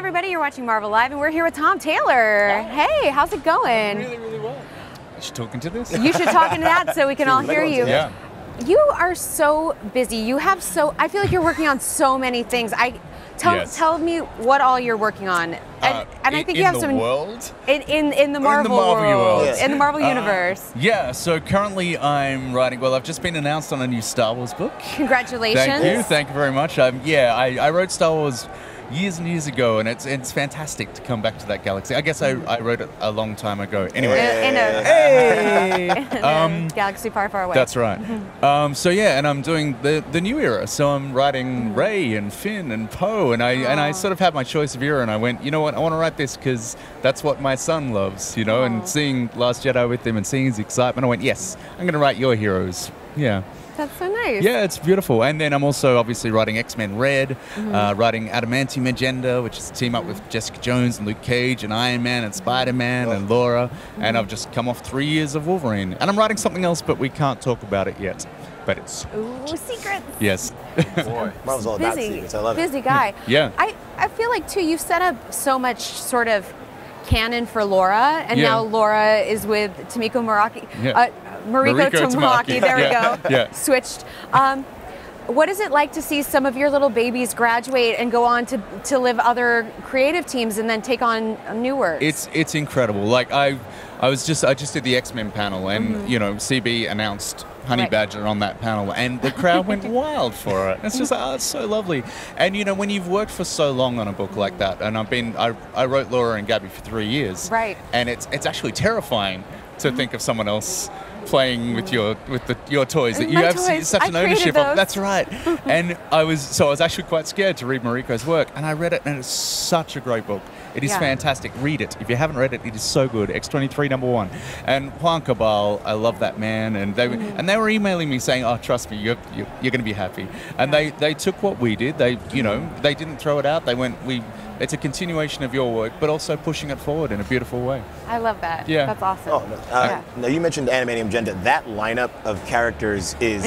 everybody, you're watching Marvel Live, and we're here with Tom Taylor. Hi. Hey, how's it going? Really, really well. I should talk into this? You should talk into that so we can all hear you. Yeah. You are so busy. You have I feel like you're working on so many things. Tell me what all you're working on. And I think you have some... world? In the Marvel world. Yes. In the Marvel universe. Yeah, so currently I'm writing, well, I've just been announced on a new Star Wars book. Congratulations. Thank you very much. I wrote Star Wars years and years ago, and it's fantastic to come back to that galaxy. I guess I wrote it a long time ago. Anyway. In a galaxy far, far away. That's right. So yeah, and I'm doing the new era. So I'm writing Rey and Finn and Poe, and I sort of had my choice of era, and I went, you know what, I want to write this because that's what my son loves, you know. And seeing Last Jedi with him and seeing his excitement, I went, yes, I'm going to write your heroes. Yeah. That's so nice. Yeah, it's beautiful. And then I'm also obviously writing X-Men Red, writing Adamantium Agenda, which is a team up with Jessica Jones and Luke Cage and Iron Man and Spider-Man and Laura. And I've just come off 3 years of Wolverine. And I'm writing something else, but we can't talk about it yet. But it's... Ooh, secrets. Yes. Boy, Marvel's all about secrets. I love it. Busy guy. Yeah. I feel like, too, you've set up so much sort of canon for Laura, and now Laura is with Tamiko Maraki. Mariko Tamaki. There we go. Yeah. Switched. What is it like to see some of your little babies graduate and go on to live other creative teams and then take on new work? It's incredible. Like I just did the X-Men panel, and you know, CB announced Honey Badger on that panel, and the crowd went wild for it. It's just like, oh, it's so lovely. And you know, when you've worked for so long on a book like that, and I wrote Laura and Gabby for 3 years, right? And it's actually terrifying to think of someone else playing with your toys that you have such an ownership of. That's right. And I was actually quite scared to read Mariko's work, and I read it, and it's such a great book. It is fantastic. Read it. If you haven't read it, it is so good. X-23 #1. And Juan Cabal, I love that man. And they were emailing me saying, "Oh, trust me, you're going to be happy." And they took what we did. They didn't throw it out. They went, it's a continuation of your work, but also pushing it forward in a beautiful way. I love that. Yeah. That's awesome. Oh, no. Now, you mentioned Adamantium Agenda. That lineup of characters is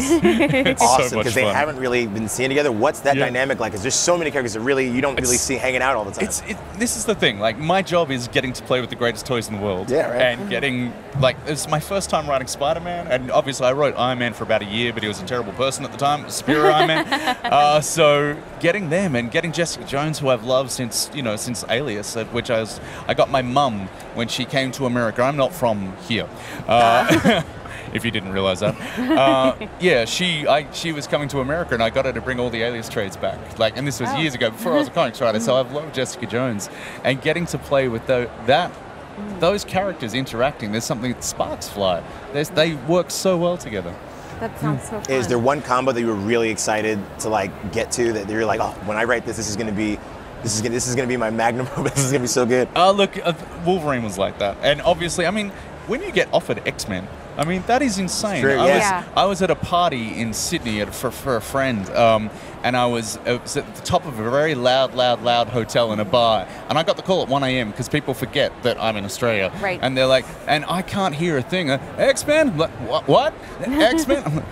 awesome because they haven't really been seen together. What's that dynamic like? Because there's so many characters that you don't really see hanging out all the time. This is the thing. Like, my job is getting to play with the greatest toys in the world. Yeah, right. And getting, like, it's my first time writing Spider-Man, and obviously I wrote Iron Man for about a year, but he was a terrible person at the time. Superior Iron Man. So getting them and getting Jessica Jones, who I've loved since Alias, which I got my mum when she came to America. I'm not from here. If you didn't realize that. She was coming to America, and I got her to bring all the Alias trades back. Like, and this was years ago, before I was a comics writer. So I've loved Jessica Jones, and getting to play with those characters interacting. There's something that sparks fly. They work so well together. That sounds so fun. Is there one combo that you were really excited to get to, that you're like, oh, when I write this is going to be my magnum opus. This is going to be so good. Look, Wolverine was like that, and obviously, I mean, when you get offered X-Men, I mean, that is insane. True, I was at a party in Sydney for a friend, and it was at the top of a very loud hotel in a bar, and I got the call at 1 a.m. because people forget that I'm in Australia, right? And they're like, and I can't hear a thing. X-Men? Like, what? X-Men?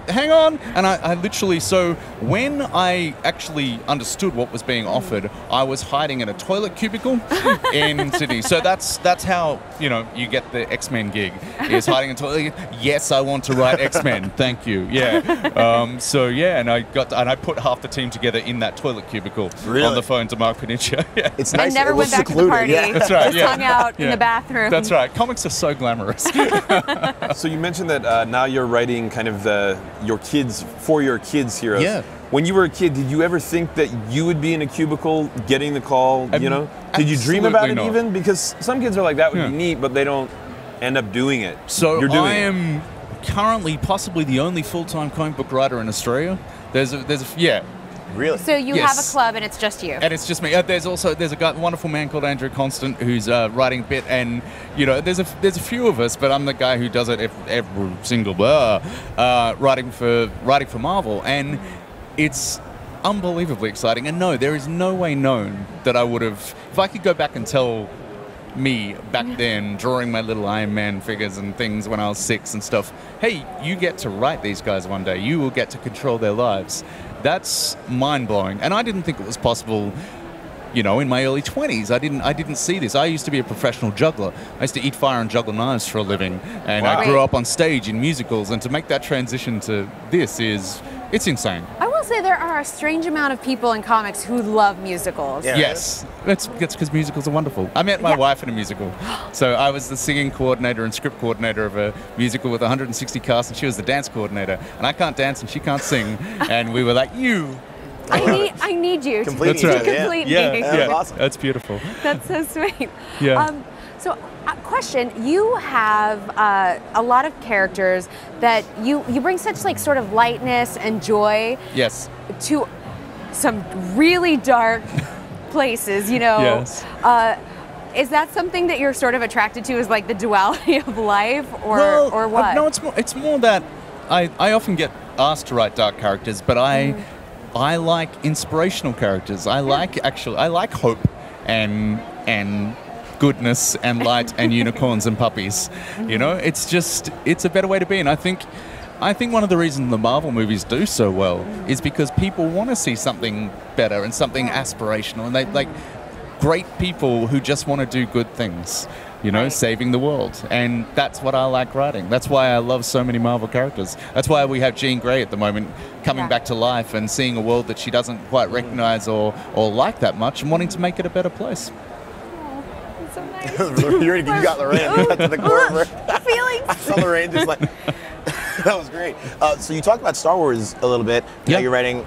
Hang on! And I literally, so when I actually understood what was being offered, I was hiding in a toilet cubicle in Sydney. So that's how you get the X-Men gig, is hiding in a toilet. Yes, I want to write X-Men. Thank you. Yeah. And I put half the team together in that toilet cubicle on the phone to Mark Paniccia. Yeah. It's nice. I never went back to the party. Yeah. That's right. Just hung out in the bathroom. That's right. Comics are so glamorous. So you mentioned that now you're writing kind of your kids' heroes. Yeah. When you were a kid, did you ever think that you would be in a cubicle getting the call? Did you dream about it even? Because some kids are like, that would be neat, but they don't end up doing it. So I am currently possibly the only full-time comic book writer in Australia. There's a Really? So you have a club, and it's just you. And it's just me. There's a wonderful man called Andrew Constant who's writing a bit, and there's a few of us, but I'm the guy who does it every single writing for Marvel, and it's unbelievably exciting. And no, there is no way known that I would have, if I could go back and tell me back then, drawing my little Iron Man figures and things when I was 6 and stuff, hey, you get to write these guys one day. You will get to control their lives. That's mind-blowing. And I didn't think it was possible you know, in my early 20s. I didn't see this. I used to be a professional juggler. I used to eat fire and juggle knives for a living, and I grew up on stage in musicals. And to make that transition to this it's insane. I will say there are a strange amount of people in comics who love musicals. Yeah. Yes, that's because musicals are wonderful. I met my wife in a musical. So I was the singing coordinator and script coordinator of a musical with 160 cast, and she was the dance coordinator. And I can't dance and she can't sing. And we were like, I need you to complete me. Yeah. That's awesome. That's beautiful. That's so sweet. Yeah. So, question: you have a lot of characters that you bring such like sort of lightness and joy. Yes. To some really dark places, you know. Yes. Is that something that you're sort of attracted to? Is like the duality of life, or what? No, it's more that I often get asked to write dark characters, but I like inspirational characters. I like hope and goodness and light and unicorns and puppies. You know, it's a better way to be. And I think one of the reasons the Marvel movies do so well is because people want to see something better and something aspirational, and they like great people who just want to do good things, you know, saving the world. And that's what I like writing. That's why I love so many Marvel characters. That's why we have Jean Grey at the moment coming back to life and seeing a world that she doesn't quite recognize or like that much and wanting to make it a better place. So nice. You got Lorraine to the core. Feelings. So Lorraine just like that was great. So you talked about Star Wars a little bit. Yeah. You're writing.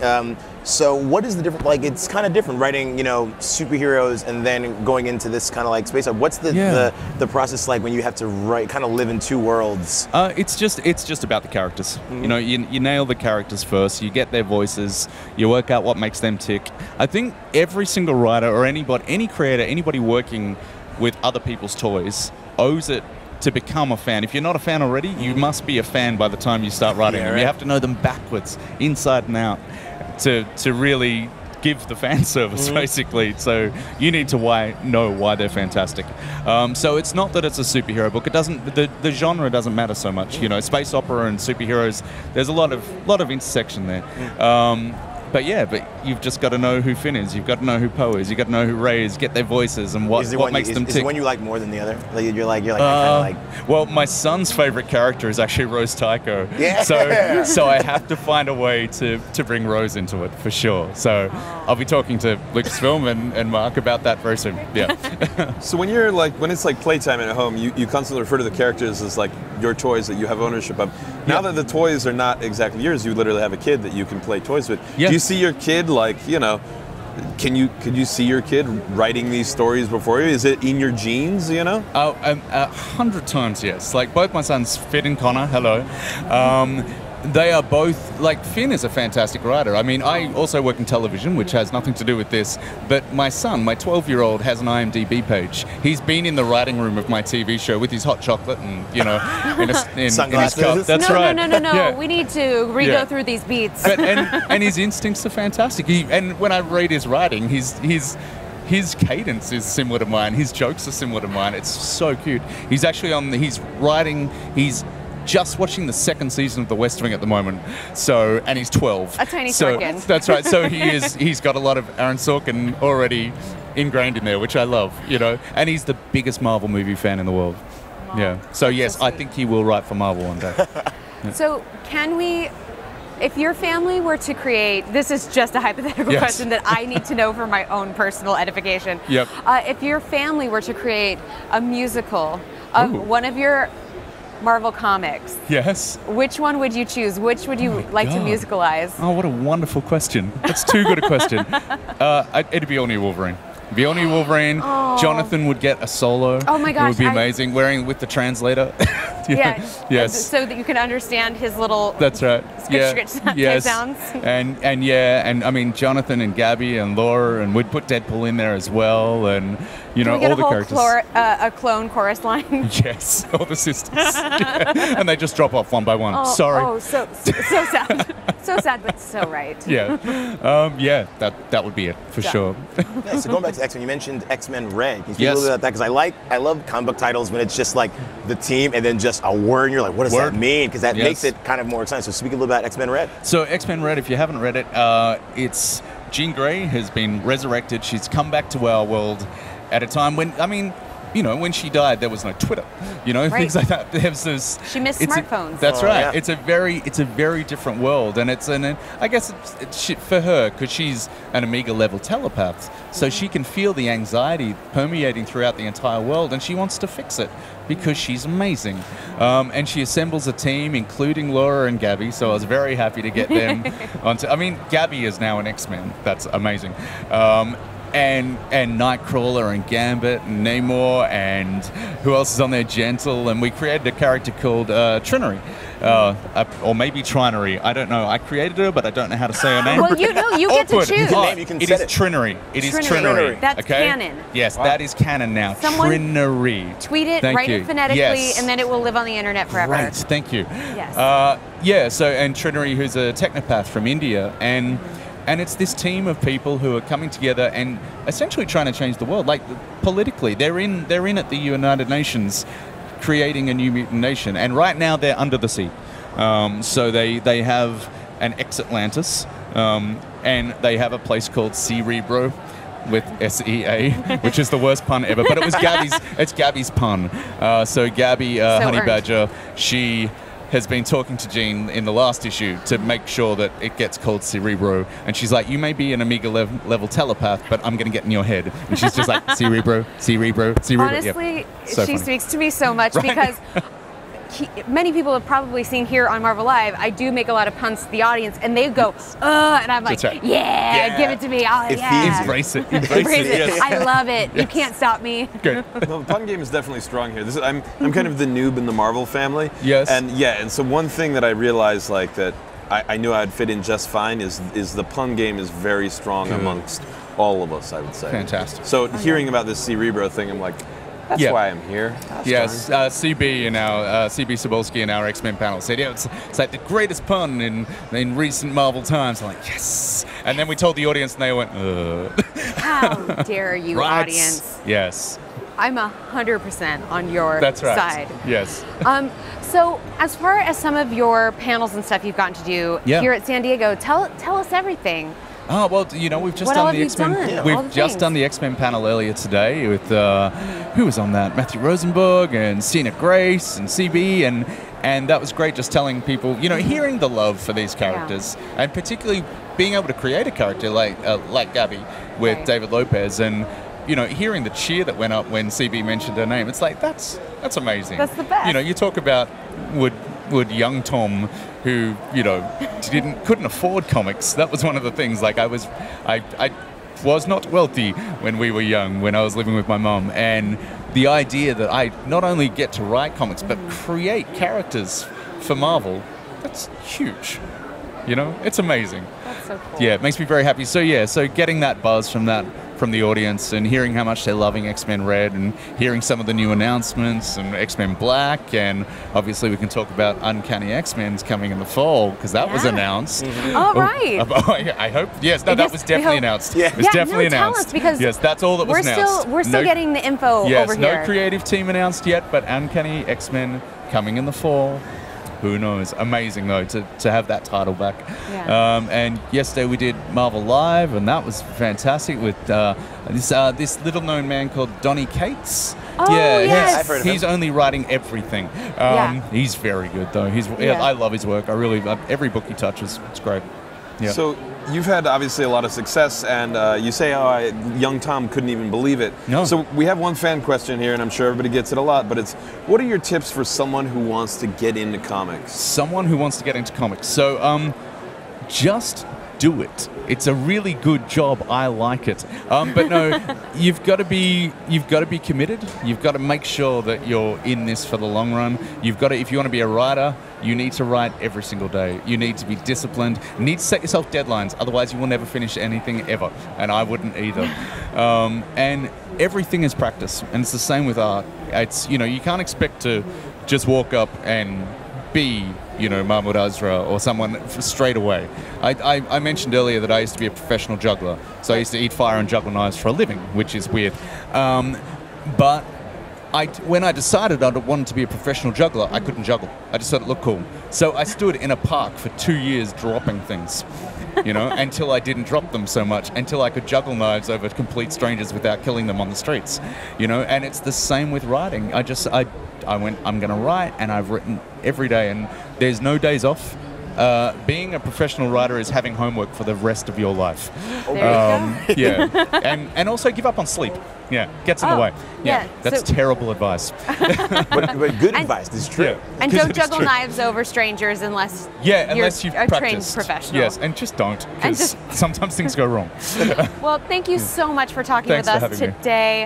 So what is the difference? Like, it's kind of different writing, you know, superheroes and then going into this kind of like space. What's the process like when you have to write, kind of live in two worlds? It's just about the characters. Mm-hmm. You know, you nail the characters first. You get their voices. You work out what makes them tick. I think every single writer or any creator, anybody working with other people's toys owes it to become a fan. If you're not a fan already, you must be a fan by the time you start writing them. Right. You have to know them backwards, inside and out, to really give the fan service, basically. So you need to know why they're fantastic. So it's not that it's a superhero book. It doesn't. The genre doesn't matter so much. You know, space opera and superheroes. There's a lot of intersection there. But you've just got to know who Finn is. You've got to know who Poe is. You've got to know who Rey is. Get their voices and what makes them tick. Is there one you like more than the other? Like you're like I kind of like. Well, my son's favorite character is actually Rose Tycho. Yeah. So I have to find a way to bring Rose into it for sure. So I'll be talking to Lucasfilm and Mark about that very soon. Yeah. So when it's like playtime at home, you constantly refer to the characters as like your toys that you have ownership of. Now that the toys are not exactly yours, you literally have a kid that you can play toys with. Yeah. Do you see your kid like, you know, could you see your kid writing these stories before you? Is it in your genes, you know? 100 times, yes. Like both my sons, Finn and Connor, hello. They are both, like Finn is a fantastic writer. I mean, I also work in television, which has nothing to do with this, but my son, my 12-year-old, has an IMDb page. He's been in the writing room of my TV show with his hot chocolate and, you know, in his cup. That's right. No. Yeah. We need to re-go through these beats. But, and his instincts are fantastic. And when I read his writing, his cadence is similar to mine. His jokes are similar to mine. It's so cute. He's actually he's just watching the second season of The West Wing at the moment. So, and he's 12. A tiny Sorkin. That's right. So he's got a lot of Aaron Sorkin already ingrained in there, which I love, you know. And he's the biggest Marvel movie fan in the world. Wow. Yeah. So yes, I think he will write for Marvel one day. Yeah. So can we, if your family were to create, this is just a hypothetical question that I need to know for my own personal edification. Yep. If your family were to create a musical of one of your Marvel comics. Yes. Which one would you choose? Which would you like to musicalize? Oh, what a wonderful question. That's too good a question. It'd be All New Wolverine. Be All New Wolverine. Oh. Jonathan would get a solo. Oh my gosh. It would be amazing. Wearing with the translator. Yes. So that you can understand his little. That's right. Type sounds. And I mean Jonathan and Gabby and Laura, and we'd put Deadpool in there as well, and you know all the characters. A clone chorus line. Yes, all the sisters. And they just drop off one by one. Sorry. Oh, so sad. So sad, but so right. Yeah. That would be it for sure. Yeah, so going back to X-Men, you mentioned X-Men Red. Can you speak a little bit about that? Because I love comic book titles when it's just like the team and then just a word, and you're like, what does that mean? Because that makes it kind of more exciting. So speak a little about X-Men Red. So X-Men Red, if you haven't read it, it's Jean Grey has been resurrected. She's come back to our world at a time when, I mean, you know, when she died, there was no Twitter, you know, things like that. She missed smartphones. That's right. Yeah. It's a very different world, and I guess it's shit for her because she's an Amiga level telepath, so she can feel the anxiety permeating throughout the entire world, and she wants to fix it because she's amazing. And she assembles a team, including Laura and Gabby. So I was very happy to get them onto. I mean, Gabby is now an X-Men. That's amazing. And Nightcrawler and Gambit and Namor and who else is on there? Gentle, and we created a character called Trinary, or maybe Trinary. I don't know. I created her, but I don't know how to say her name. Well, you get to choose. It is Trinary. It is Trinary. That's canon. Yes, that is canon now. Trinary. Tweet it, write it phonetically, and then it will live on the internet forever. Right. Thank you. Yes. So and Trinary, who's a technopath from India, and it's this team of people who are coming together and essentially trying to change the world. Like politically, they're in at the United Nations, creating a new mutant nation. And right now they're under the sea. So they have an X-Atlantis, and they have a place called Cerebro, with SEA, which is the worst pun ever. But it was Gabby's pun. So Gabby, Honey Badger, she has been talking to Jean in the last issue to make sure that it gets called Cerebro. And she's like, you may be an Amiga level telepath, but I'm going to get in your head. And she's just like, Cerebro, Cerebro, Cerebro. Honestly, she speaks to me so much because many people have probably seen here on Marvel Live, I do make a lot of puns to the audience, and they go, and I'm like, yeah, give it to me. Oh, yeah. Embrace it. Embrace it. Yes. I love it. Yes. You can't stop me. Good. No, the pun game is definitely strong here. I'm kind of the noob in the Marvel family. Yes. And so one thing that I realized that I knew I'd fit in just fine is the pun game is very strong amongst all of us, I would say. Fantastic. So hearing about this Cerebro thing, I'm like, that's why I'm here. Yes, CB and our CB Sobolski in our X-Men panel said, it's like the greatest pun in recent Marvel times. I'm like, yes. And then we told the audience, and they went, How dare you, audience? Yes. I'm 100% on your side. Yes. So as far as some of your panels and stuff you've gotten to do here at San Diego, tell us everything. Oh, well, you know, we've just done the X-Men. We've just done the X-Men panel earlier today with, who was on that? Matthew Rosenberg and Cena Grace and CB, and that was great, just telling people, you know, hearing the love for these characters, and particularly being able to create a character like Gabby with David Lopez, and, you know, hearing the cheer that went up when CB mentioned her name. It's like, that's amazing. That's the best. You know, you talk about would young Tom, who, you know, couldn't afford comics. That was one of the things. Like I was not wealthy when we were young, when I was living with my mum, and the idea that I not only get to write comics but create characters for Marvel, that's huge. You know, it's amazing. That's so cool. Yeah, it makes me very happy. So getting that buzz from the audience and hearing how much they're loving X-Men Red and hearing some of the new announcements and X-Men Black, and obviously we can talk about Uncanny X-Men's coming in the fall because that was announced. Right. I hope. Yes, no, that was definitely announced. Yeah. It was definitely announced. Tell us, because yes, that's all that was announced. We're still getting the info over here. Yes, no creative team announced yet, but Uncanny X-Men coming in the fall. Who knows? Amazing, though, to have that title back. Yeah. And yesterday we did Marvel Live, and that was fantastic with this little-known man called Donny Cates. Oh, yes. I've heard of him. He's only writing everything. He's very good, though. I love his work. I really love every book he touches. It's great. Yeah. So you've had obviously a lot of success, and you say, young Tom couldn't even believe it. No. So we have one fan question here, and I'm sure everybody gets it a lot, but it's, what are your tips for someone who wants to get into comics? Someone who wants to get into comics. So just do it. It's a really good job. I like it. But no, you've got to be committed. You've got to make sure that you're in this for the long run. You've got to, if you want to be a writer, you need to write every single day. You need to be disciplined. You need to set yourself deadlines. Otherwise, you will never finish anything ever. And I wouldn't either. And everything is practice. And it's the same with art. It's, you know, you can't expect to just walk up and be, you know, Mahmoud Azra or someone straight away. I mentioned earlier that I used to be a professional juggler. So I used to eat fire and juggle knives for a living, which is weird. But when I decided I wanted to be a professional juggler, I couldn't juggle. I just thought it looked cool. So I stood in a park for 2 years dropping things, until I didn't drop them so much, until I could juggle knives over complete strangers without killing them on the streets, And it's the same with writing. I went, I'm going to write, and I've written every day, and there's no days off. Being a professional writer is having homework for the rest of your life. There you go. Yeah, and also give up on sleep. Yeah, gets in the way. Yeah, that's terrible advice. but good advice. This is true. Yeah. And don't juggle knives over strangers unless you've a practiced. Trained professional. Yes, and just don't, because sometimes things go wrong. Well, thank you so much for talking with us today.